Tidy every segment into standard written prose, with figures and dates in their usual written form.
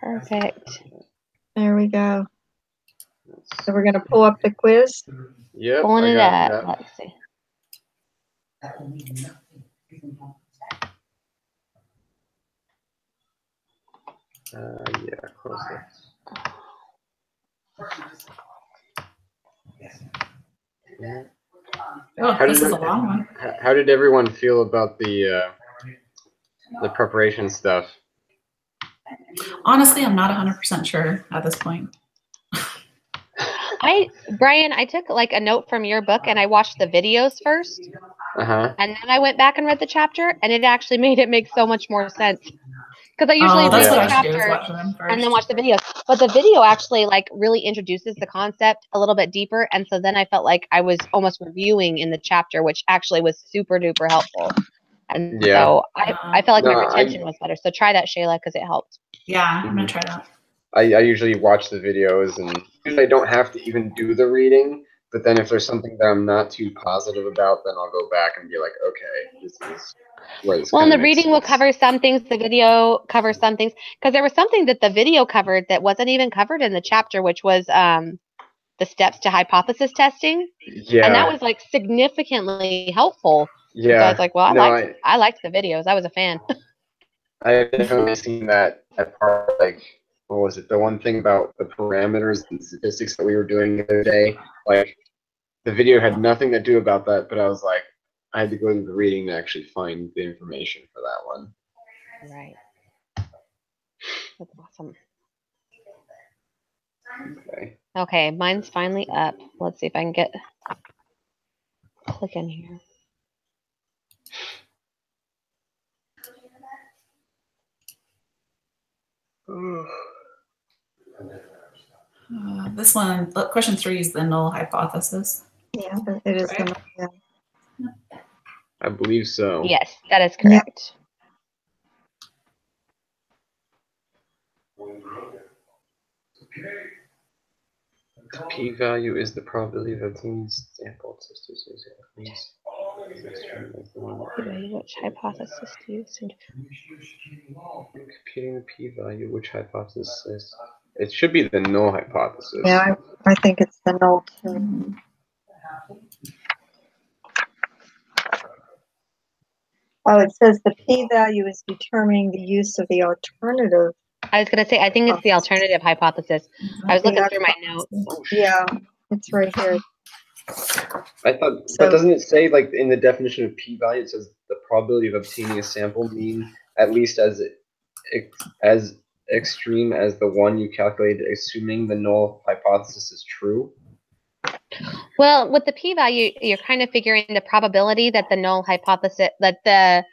Perfect. There we go. So we're going to pull up the quiz. Yep. Pulling it up. That. Let's see. Yeah, close it. Oh, this is a long one. How did everyone feel about the preparation stuff? Honestly, I'm not 100% sure at this point. Brian, I took like a note from your book and I watched the videos first. Uh-huh. And then I went back and read the chapter, and it actually made it make so much more sense. Because I usually read the chapter and then watch the videos. But the video actually like really introduces the concept a little bit deeper. And so then I felt like I was almost reviewing in the chapter, which actually was super duper helpful. And so I felt like my retention was better. So try that, Shayla, because it helped. Yeah, I'm going to try that. I usually watch the videos, and usually I don't have to even do the reading. But then if there's something that I'm not too positive about, then I'll go back and be like, okay, this is where this. Well, and the reading will cover some things. The video covers some things. Because there was something that the video covered that wasn't even covered in the chapter, which was the steps to hypothesis testing. Yeah. And that was like significantly helpful. Yeah. So I was like, well, I liked the videos. I was a fan. I've definitely seen that part, like, what was it? The one thing about the parameters and statistics that we were doing the other day, like, the video had nothing to do about that, but I was like, I had to go to the reading to actually find the information for that one. Right. That's awesome. Okay, mine's finally up. Let's see if I can click in here. This one, question 3 is the null hypothesis. Yeah, it is. Right? I believe so. Yes, that is correct. The p-value is the probability of obtaining sample statistics. Which hypothesis do you assume? Computing the p-value, which hypothesis? It should be the null hypothesis. Yeah, I think it's the null too. Oh, it says the p-value is determining the use of the alternative. I was going to say, I think it's the alternative hypothesis. I was looking through my notes. Yeah, it's right here. I thought, but doesn't it say, like, in the definition of p-value, it says the probability of obtaining a sample mean at least as extreme as the one you calculated, assuming the null hypothesis is true? Well, with the p-value, you're kind of figuring the probability that the null hypothesis, that the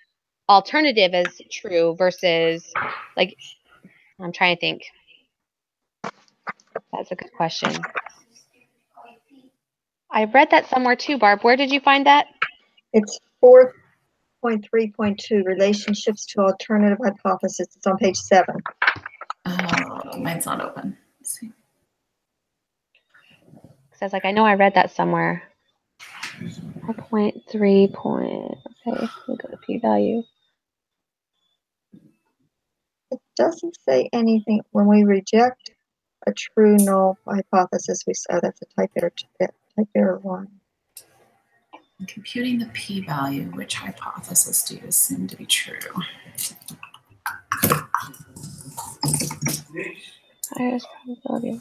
alternative is true versus, like, I'm trying to think. That's a good question. I read that somewhere too, Barb. Where did you find that? It's 4.3.2, relationships to alternative hypothesis. It's on page 7. Oh, mine's not open. Let's see. Says like I know I read that somewhere. 4.3 point. Okay, we go to p-value. It doesn't say anything when we reject a true null hypothesis. We say that's a type error 1. In computing the p-value, which hypothesis do you assume to be true? Highest probability.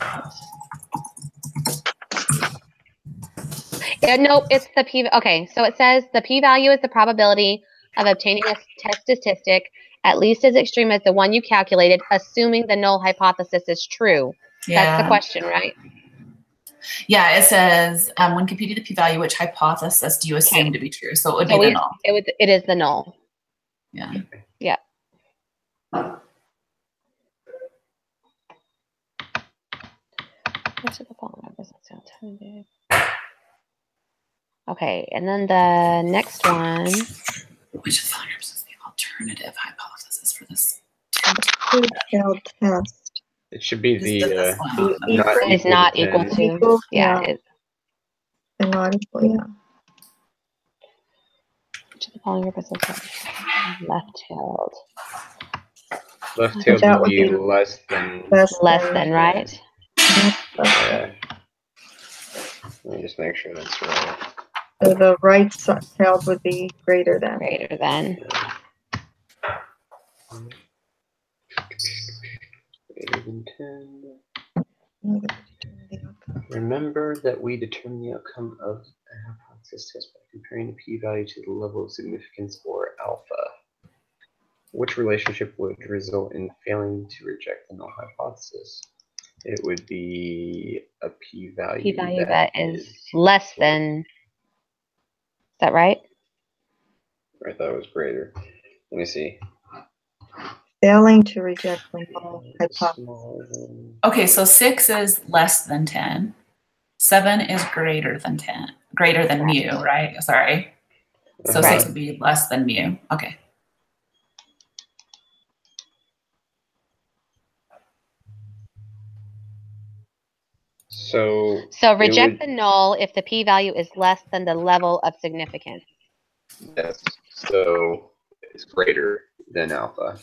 Yeah, nope, it's the p. Okay, so it says the p-value is the probability of obtaining a test statistic at least as extreme as the one you calculated, assuming the null hypothesis is true. Yeah. That's the question, right? Yeah, it says when computing the p-value, which hypothesis do you assume to be true? So it would be the null. It is the null. Yeah. Yeah. Okay, and then the next one. Which is the alternative hypothesis for this failed test? It should be the it's not equal to. Yeah. It's not equal, yeah. Which of the following represents left-held? Left tail That would be less than. Less than, right? Yeah. Let me just make sure that's right. So the right tailed would be greater than. Greater than. Greater than 10. Remember that we determine the outcome of a hypothesis test by comparing the p-value to the level of significance, or alpha. Which relationship would result in failing to reject the null hypothesis? It would be a p-value. P-value that is less than. Is that right? I thought it was greater. Let me see. Failing to reject the null hypothesis. Okay, so 6 is less than 10. 7 is greater than 10. Greater than mu, right? Sorry. So 6 would be less than mu. Okay. So reject the null if the p-value is less than the level of significance. Yes. So it's greater than alpha.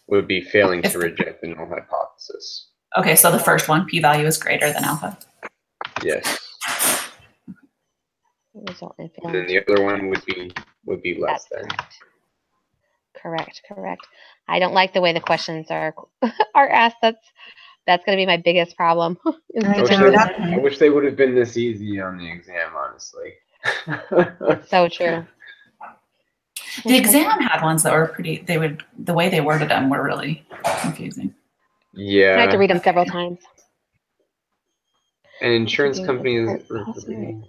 Would be failing to reject the null hypothesis. Okay, so the first one, p-value is greater than alpha. Yes. Result in And then the other one would be less than. Correct. I don't like the way the questions are asked. That's going to be my biggest problem. I wish they would have been this easy on the exam, honestly. It's so true. The exam had ones that were the way they worded them were really confusing. Yeah. I had to read them several times. An insurance company is. The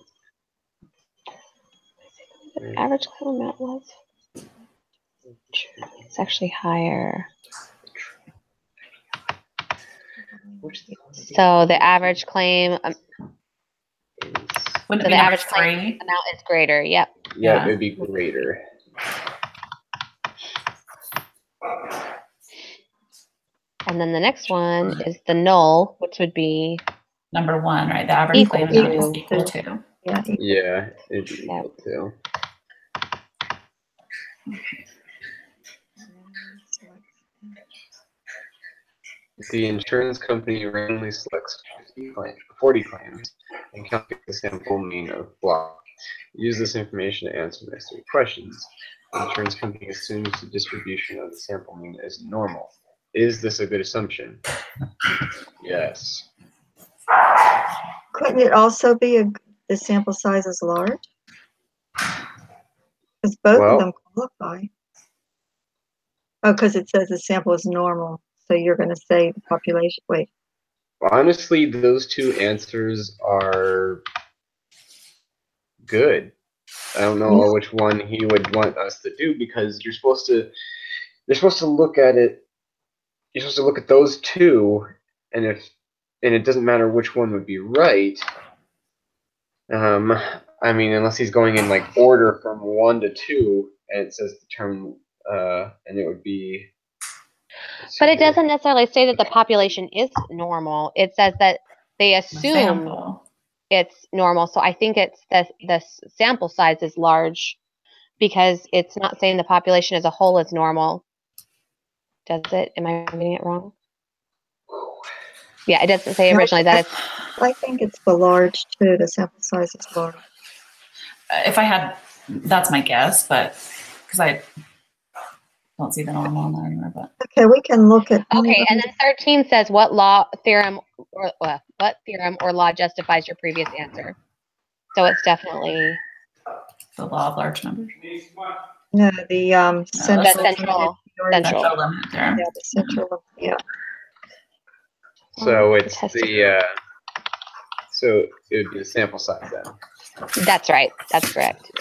average claim amount was. It's actually higher. So the average claim. Wouldn't the average claim amount is greater. Yep. Yeah, it'd be greater. And then the next one is the null, which would be number 1, right? The average claim amount is equal to. Yeah, it'd be equal to. The insurance company randomly selects 40 claims and calculates the sample mean of block. Use this information to answer necessary questions. The insurance company assumes the distribution of the sample mean is normal. Is this a good assumption? Yes. Couldn't it also be the sample size is large? Because both of them qualify. Oh, because it says the sample is normal. So you're going to say the population. Wait. Honestly, those two answers are good. I don't know which one he would want us to do, because you're supposed to look at it. You're supposed to look at those two, and it doesn't matter which one would be right. I mean, unless he's going in like order from 1 to 2, and it says determine, and it would be. But it doesn't necessarily say that the population is normal. It says that they assume it's normal. So I think it's the sample size is large, because it's not saying the population as a whole is normal. Does it? Am I reading it wrong? Yeah, it doesn't say originally that it's. I think it's the large too. The sample size is large. If I had, that's my guess, but because I don't see the normal on there anymore. But okay, we can look at. Okay, and then 13 says what theorem or law justifies your previous answer. So it's definitely the law of large numbers. No, the central limit theorem. Yeah, the central limit. Yeah. So it's so it would be the sample size then. That's right. That's correct.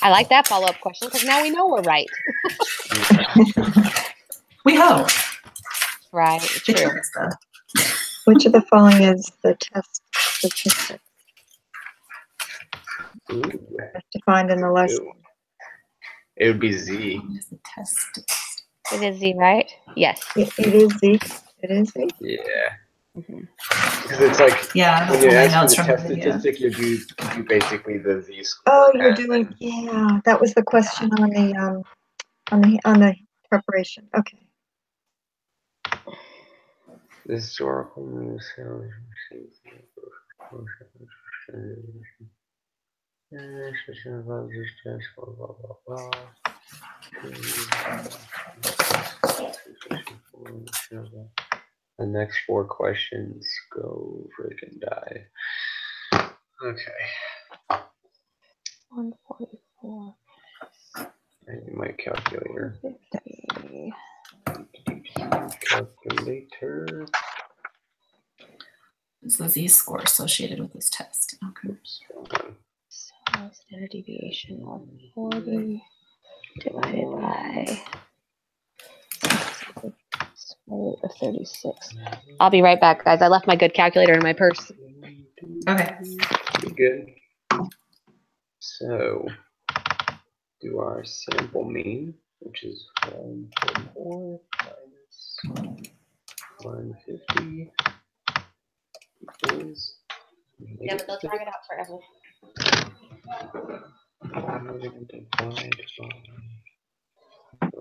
I like that follow-up question, because now we know we're right. We hope. Right. True. Which of the following is the test statistic? Defined in the lesson. It would be Z. It is Z, right? Yes. It is Z. It is Z. Yeah. Because it's like when you ask for the test statistic, you do basically the Z score. Oh, you're doing that was the question on the preparation. Okay. The historical news. The next 4 questions go freaking die. Okay. 144. I need my calculator. 50. Calculator. It's the z-score associated with this test. Okay. Oops, wrong one. So standard deviation of 40 divided by square root of 36. I'll be right back, guys. I left my good calculator in my purse. Okay. Good. So, do our sample mean, which is 144 minus 150 equals. Yeah, but they'll drag it out forever.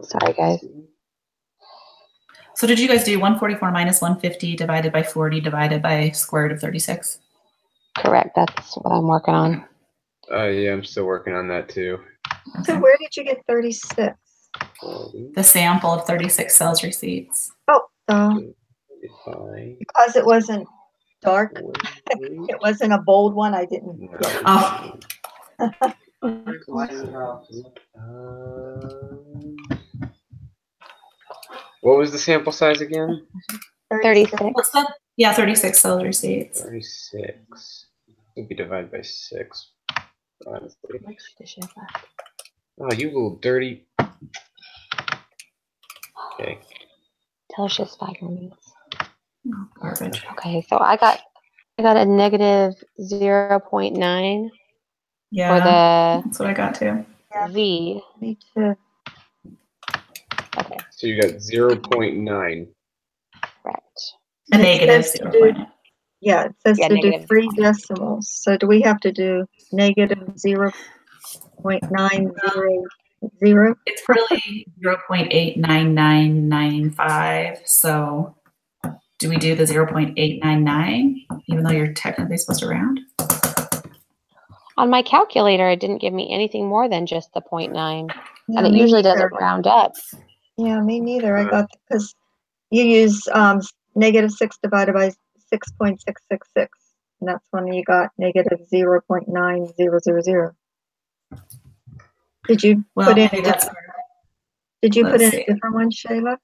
Sorry, guys. So did you guys do 144 minus 150 divided by 40 divided by square root of 36? Correct. That's what I'm working on. Yeah, I'm still working on that too. So where did you get 36? The sample of 36 sales receipts. Oh, Fine. because it wasn't dark. It wasn't a bold one. I didn't get it. Oh, What was the sample size again? 36. what's that? Yeah, 36 sales receipts. 36. Would be divided by 6. Honestly. Oh, you little dirty. Okay. Tell us just 5 more minutes. Oh, garbage. Okay, so I got a negative 0.9 Yeah, for the that's what I got too. V. Me too. Okay, So you got 0.9. correct. A negative says to 0.9. Yeah, it says Yeah, to do negative. 3 decimals. So do we have to do negative 0.900? It's really 0.89995. So do we do the 0.899 even though you're technically supposed to round? On my calculator, it didn't give me anything more than just the 0.9. Yeah, And it me usually neither. doesn't round up. Yeah, me neither. I got, because you use negative 6 divided by 6.666. And that's when you got negative 0.9000. Did you Well, put in maybe that's Did you put let's in see. a different one, Shayla?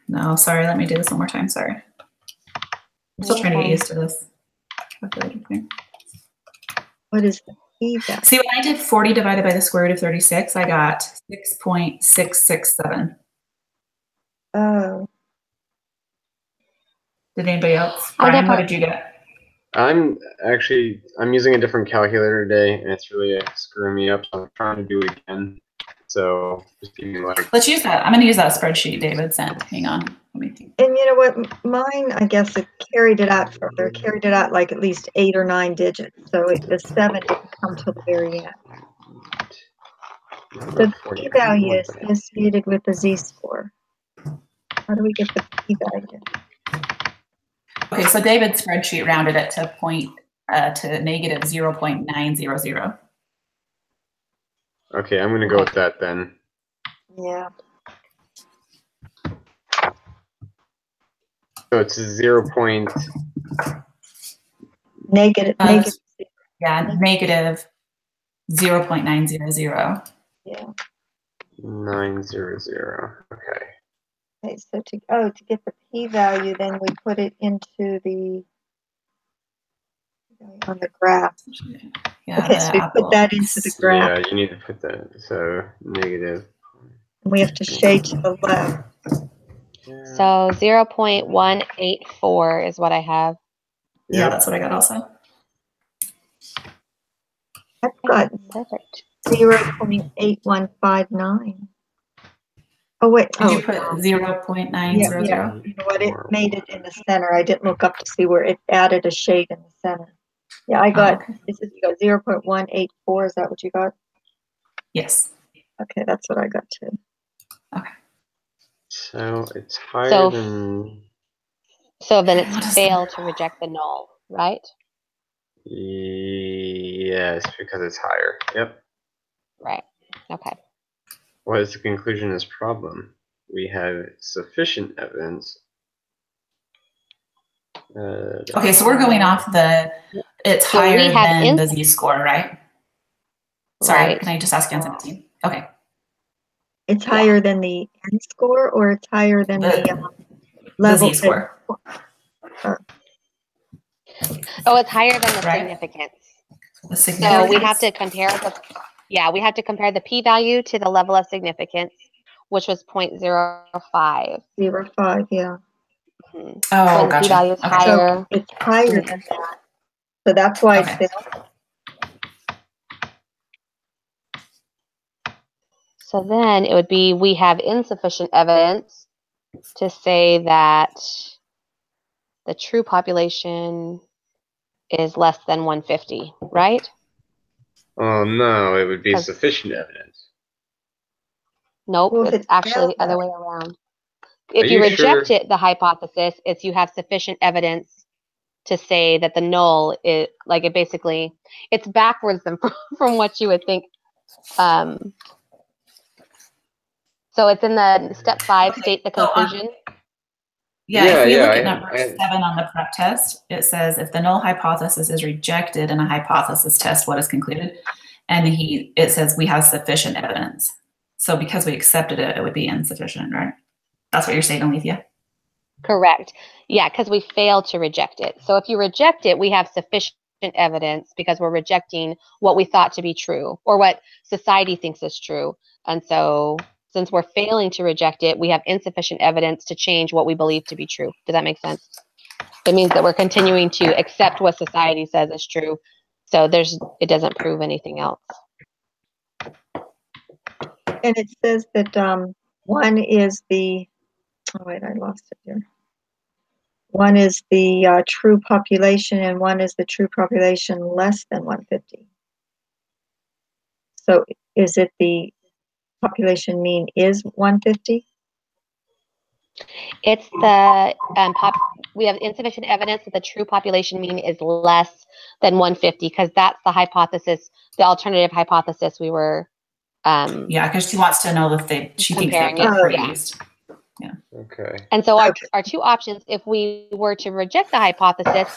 No, sorry. Let me do this one more time. Sorry. I'm still trying to get used to this calculator thing. What is the feedback? See, when I did 40 divided by the square root of 36, I got 6.667. Oh, Did anybody else? I Brian, never- what did you get? I'm using a different calculator today, and it's really screwing me up. So I'm trying to do it again. So just give me like. Let's use that. I'm going to use that spreadsheet David sent. Hang on. Let me think. and you know what? Mine, I guess it carried it out further. It carried it out like at least 8 or 9 digits. So the 7 didn't come till the very end. The p-value is associated with the z-score. How do we get the p-value? Okay, so David's spreadsheet rounded it to negative 0.900. Okay, I'm gonna go with that then. Yeah. So it's 0. Negative. Yeah, negative 0.900. Yeah. 900. Okay. Okay, so to get the p-value, then we put it into the on the graph. Yeah, Okay, so we put that into the graph. Yeah, you need to put that. So negative. And we have to shade to the left. So 0.184 is what I have. Yeah, that's what I got also. I've got Perfect. 0.8159. Oh wait. Did you put 0.900? Yeah. You know what? It made it in the center. I didn't look up to see where it added a shade in the center. Yeah, I got. Okay. This is you got 0.184. Is that what you got? Yes. Okay, that's what I got too. Okay. So it's higher So- than. So then What it's is fail that? to reject the null, right? Yes, because it's higher. Yep. Right. Okay. What is the conclusion of this problem? We have sufficient evidence. Okay, so we're going off it's So we higher have than the z-score, right? Sorry, Right. can I just ask you on 17? Okay. It's higher than the N score, or it's higher than the The level. z-score. Oh, it's higher than the Right. significance. The So significance. we have to compare we have to compare the p-value to the level of significance, which was 0.05. 0.05, yeah. Mhm. Oh, When the gotcha. p-value is Okay. higher. So it's higher than that. So that's why it's Okay. failed. So then it would be we have insufficient evidence to say that the true population is less than 150, right? Oh no, it would be 'Cause- sufficient evidence. Nope, Well, if it's it's actually the failed, other way around. If Are you you reject sure? the hypothesis, it's you have sufficient evidence to say that the null is like it basically it's backwards from what you would think. So it's in the step 5, state the So, conclusion. if we look at I- number 7 on the prep test, it says if the null hypothesis is rejected in a hypothesis test, what is concluded? And it says we have sufficient evidence. So because we accepted it, it would be insufficient, right? That's what you're saying, Alethea? Correct. Yeah, because we failed to reject it. So if you reject it, we have sufficient evidence because we're rejecting what we thought to be true or what society thinks is true. And so since we're failing to reject it, we have insufficient evidence to change what we believe to be true. Does that make sense? It means that we're continuing to accept what society says is true. So it doesn't prove anything else. And it says that one is the, oh wait, I lost it here. One is the true population and one is the true population less than 150. So is it the population mean is 150? It's the we have insufficient evidence that the true population mean is less than 150 because that's the hypothesis, the alternative hypothesis we were. Yeah, because she wants to know if she thinks they've comparing it. decreased. Okay. And so our two options, if we were to reject the hypothesis,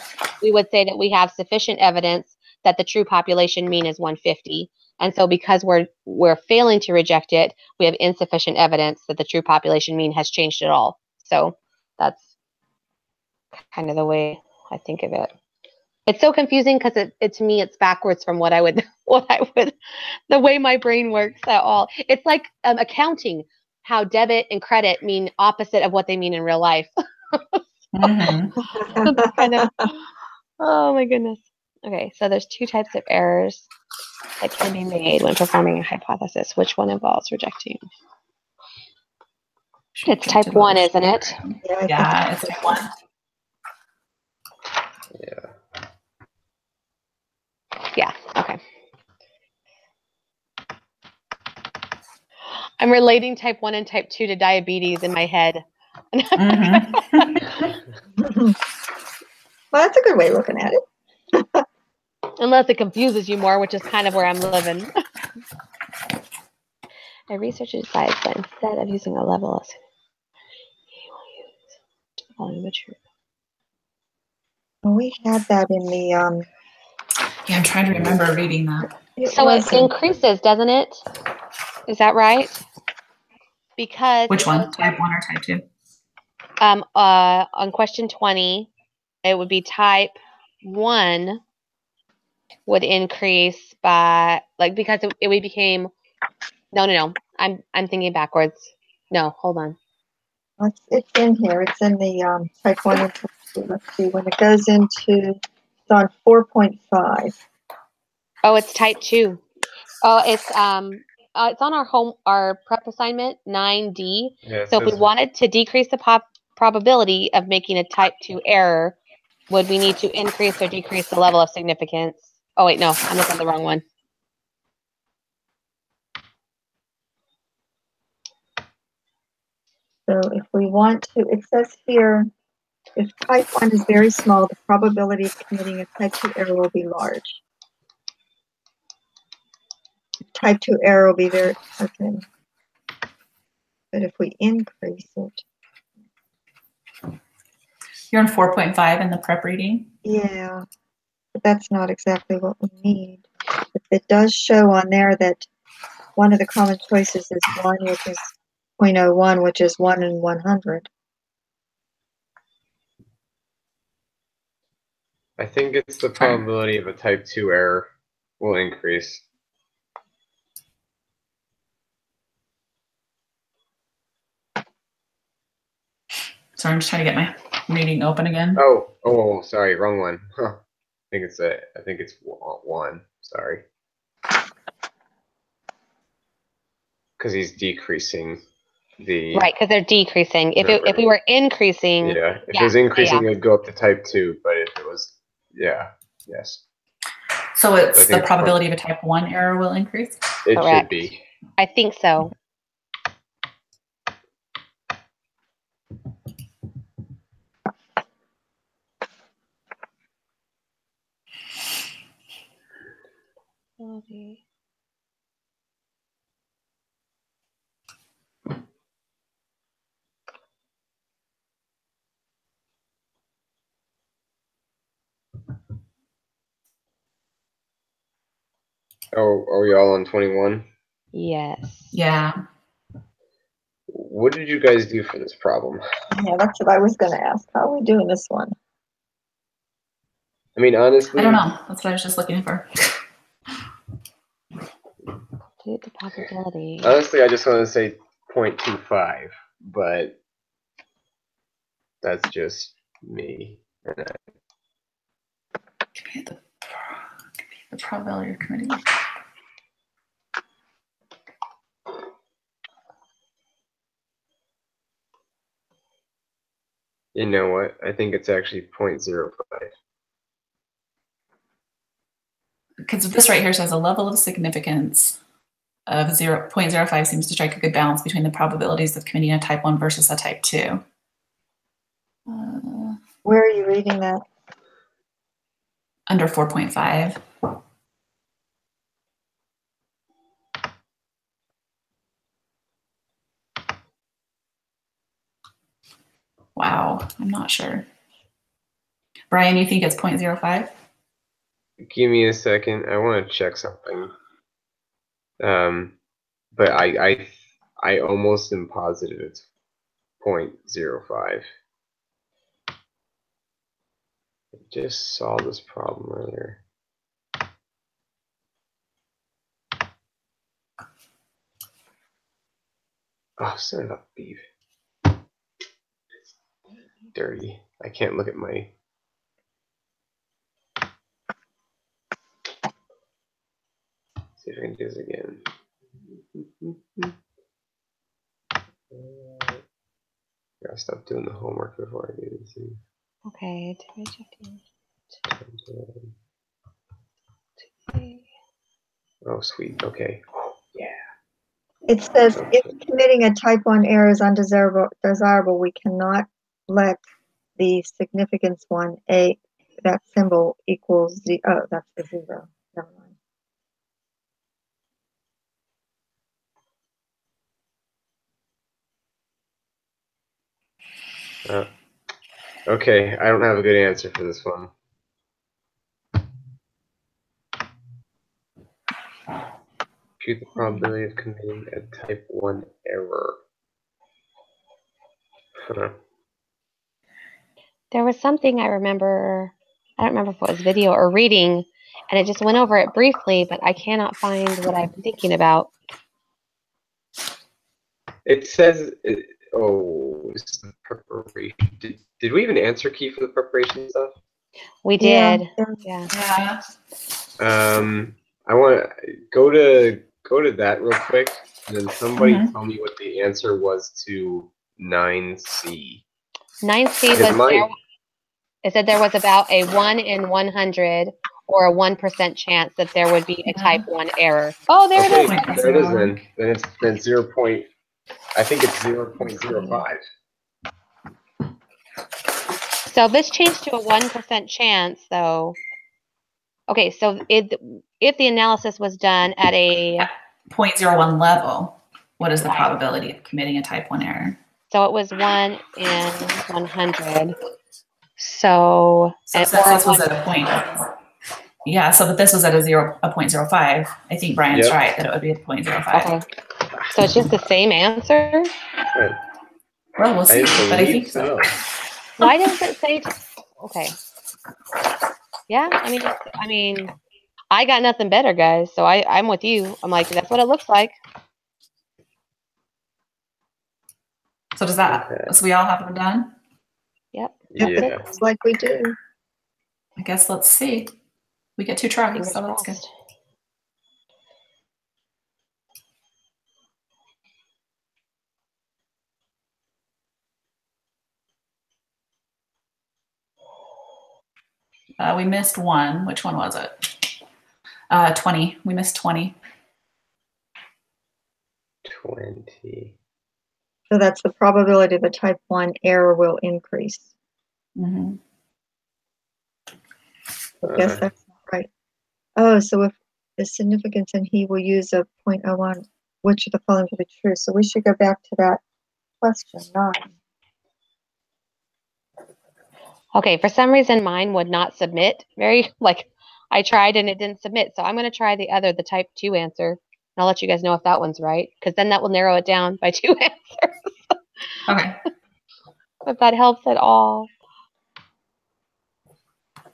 we would say that we have sufficient evidence that the true population mean is 150. And so because we're failing to reject it, we have insufficient evidence that the true population mean has changed at all. So that's kind of the way I think of it. It's so confusing because it to me it's backwards from what I would the way my brain works at all. It's like accounting, how debit and credit mean opposite of what they mean in real life. Mm-hmm. Kind of, oh my goodness. Okay, so there's two types of errors that can be made when performing a hypothesis. Which one involves rejecting? It's type 1, isn't it? Yeah, it's type 1. Yeah, okay. I'm relating type 1 and type 2 to diabetes in my head. Mm-hmm. Well, that's a good way of looking at it. Unless it confuses you more, which is kind of where I'm living. A researcher decides that instead of using a level of he will use volume of truth. Well, we had that in the Yeah, I'm trying to remember reading that. So it increases, doesn't it? Is that right? Because Which one? Type 1 or type 2? On question 20, it would be type 1 would increase by because it would became no. I'm thinking backwards. No, hold on. It's in here. It's in the type 1 and type 2. Let's see when it goes into. It's on 4.5. Oh, it's type 2. Oh, it's on our prep assignment 9D. Yeah, So if we wanted to decrease the probability of making a type 2 error, would we need to increase or decrease the level of significance? Oh wait, no, I'm looking at the wrong one. So if we want to, it says here, if type 1 is very small, the probability of committing a type 2 error will be large. Type 2 error will be very, okay. But if we increase it. You're on 4.5 in the prep reading? Yeah, but that's not exactly what we need. But it does show on there that one of the common choices is 1, which is 0.01, which is 1 in 100. I think it's the probability of a type 2 error will increase. Sorry, I'm just trying to get my reading open again. Oh, sorry, wrong one. Huh. I think it's 1. Sorry, because he's decreasing the. Right, because they're decreasing. If we were increasing, yeah, if it was increasing, it'd go up to type 2. But if it was, yes. So it's the probability of a type 1 error will increase? It should be. I think so. Okay. Oh, are we all on 21? Yes. Yeah. What did you guys do for this problem? Yeah, that's what I was going to ask. How are we doing this one? I mean, honestly, I don't know. That's what I was just looking for. Do the probability. Honestly, I just want to say 0.25, but that's just me. The probability of committing. You know what? I think it's actually 0.05. Because this right here says a level of significance of 0.05 seems to strike a good balance between the probabilities of committing a type 1 versus a type 2. Where are you reading that? Under 4.5. Wow, I'm not sure. Brian, you think it's 0.05? Give me a second. I want to check something. But I almost am positive it's 0.05. I just saw this problem earlier. Oh, son of a beef. Dirty. I can't look at my. See if I can do this again. Gotta stop doing the homework before I do this thing. Okay. Oh, sweet. Okay. Yeah. It says if committing a type 1 error is undesirable, we cannot let the significance one, that symbol equals that's the 0. Never mind. Okay, I don't have a good answer for this one. Compute the probability of committing a type 1 error. Huh. There was something I remember. I don't remember if it was video or reading, and it just went over it briefly, but I cannot find what I've been thinking about. It says, this is the preparation. Did we even answer key for the preparation stuff? We did. Yeah. I want to go to that real quick, and then somebody tell me what the answer was to 9C. 9C was it said there was about a 1 in 100 or a 1% chance that there would be a type 1 error. Oh, there it is. There it is then. Then it's 0.05. I think it's 0.05. So this changed to a 1% chance, though. Okay, so if the analysis was done at a 0.01 level, what is the probability of committing a type 1 error? So it was 1 in 100. So since this was at a point, yeah. So but this was at a 0.05. I think Brian's right that it would be a 0.05. Okay. So it's just the same answer. Right. Well, we'll see, but I think so. Why does it say? Okay. Yeah, I mean, I got nothing better, guys. So I'm with you. I'm like, that's what it looks like. So does that? So we all have them done? Yep. Yeah. It's like we do. I guess let's see. We get 2 tries, so that's good. We missed one. Which one was it? 20. We missed 20. 20. So that's the probability of a type 1 error will increase. Mm-hmm. I guess that's not right. Oh, so if the significance and he will use a 0.01, which of the following to be true? So we should go back to that question 9. Okay, for some reason mine would not submit. I tried and it didn't submit. So I'm going to try the type 2 answer. And I'll let you guys know if that one's right, because then that will narrow it down by 2 answers. Okay. If that helps at all.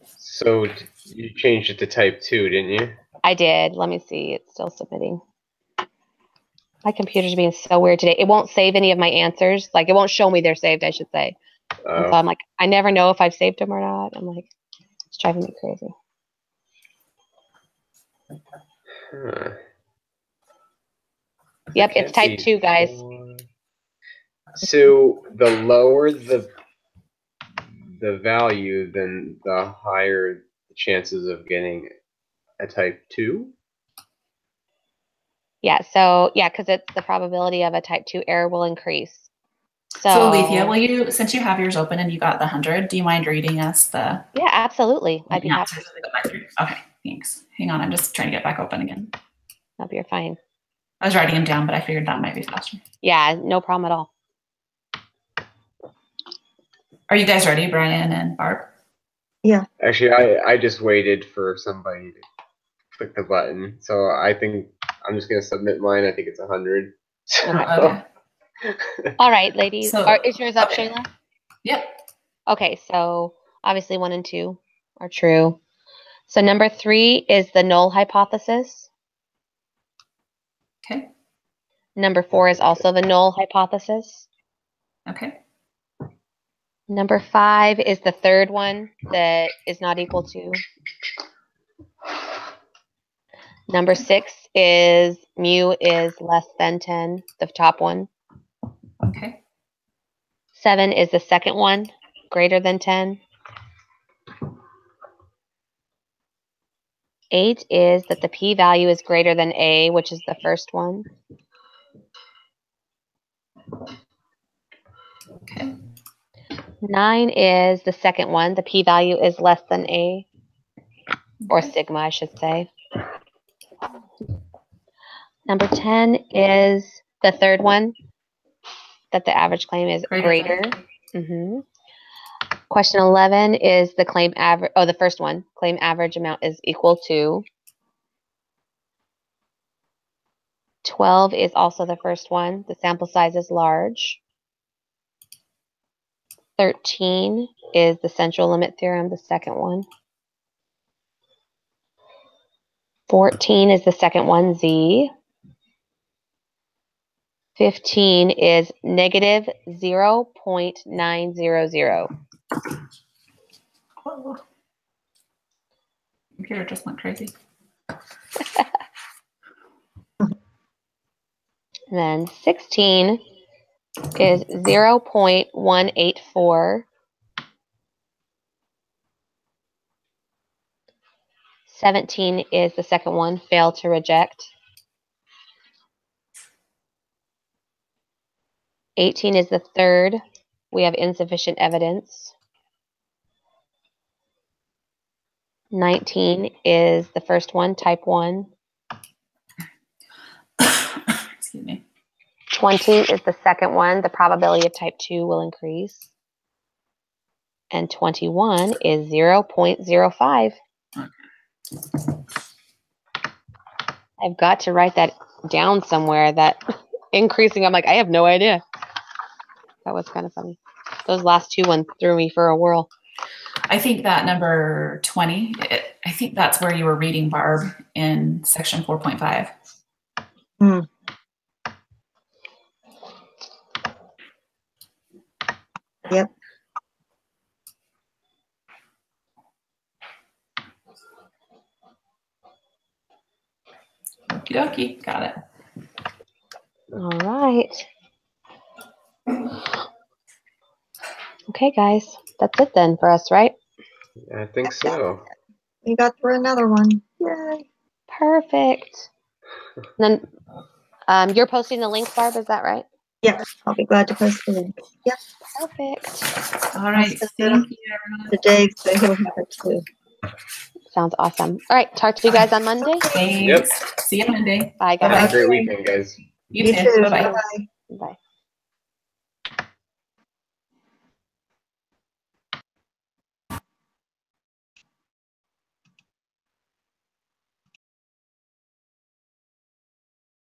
So you changed it to type 2, didn't you? I did. Let me see. It's still submitting. My computer's being so weird today. It won't save any of my answers. Like, it won't show me they're saved, I should say. And so I'm like, I never know if I've saved them or not. I'm like, it's driving me crazy. Huh. Yep, it's type 2, guys. So the lower the value, then the higher the chances of getting a type 2? Yeah, so, because it's the probability of a type 2 error will increase. So Alethea, will you, since you have yours open and you got the 100, do you mind reading us the? Yeah, absolutely. I'd be happy. Okay, thanks. Hang on, I'm just trying to get back open again. Nope, you're fine. I was writing them down, but I figured that might be faster. Yeah, no problem at all. Are you guys ready, Brian and Barb? Yeah. Actually, I just waited for somebody to click the button. So I think I'm just going to submit mine. I think it's 100. Okay. All right, ladies. So, is yours up, Shayla? Yep. Okay, so obviously 1 and 2 are true. So number 3 is the null hypothesis. Okay. Number 4 is also the null hypothesis. Okay. Number 5 is the third one that is not equal to. Number 6 is mu is less than 10, the top one. Okay. 7 is the second one, greater than 10. 8 is that the p-value is greater than a, which is the first one. Okay. 9 is the second one. The p-value is less than a, or sigma, I should say. Number 10 is the third one, that the average claim is greater. Mm-hmm. Question 11 is the claim average. Oh, the first one, claim average amount is equal to. 12 is also the first one. The sample size is large. 13 is the central limit theorem, the second one. 14 is the second one, Z. 15 is negative 0.900. Oh. Computer just went crazy. And then 16 is 0.184. 17 is the second one, fail to reject. 18 is the third. We have insufficient evidence. 19 is the first one, type 1. Excuse me. 20 is the second one. The probability of type 2 will increase. And 21 is 0.05. I've got to write that down somewhere, that increasing. I'm like, I have no idea. That was kind of funny. Those last two ones threw me for a whirl. I think that number 20, I think that's where you were reading, Barb, in section 4.5. Hmm. Yep. Okie dokie, got it. All right. Okay, guys. That's it then for us, right? I think so. We got through another one. Yay. Perfect. And then you're posting the link, Barb, is that right? Yes, I'll be glad to post the link. Yep. Perfect. All right, I'll send thank it you, everyone. to Dave, so he'll have it too. Sounds awesome. All right. Talk to you guys on Monday. Thanks. Yep. See you Monday. Bye, Have guys. a great weekend, guys. You too. Bye-bye. Bye-bye. Bye.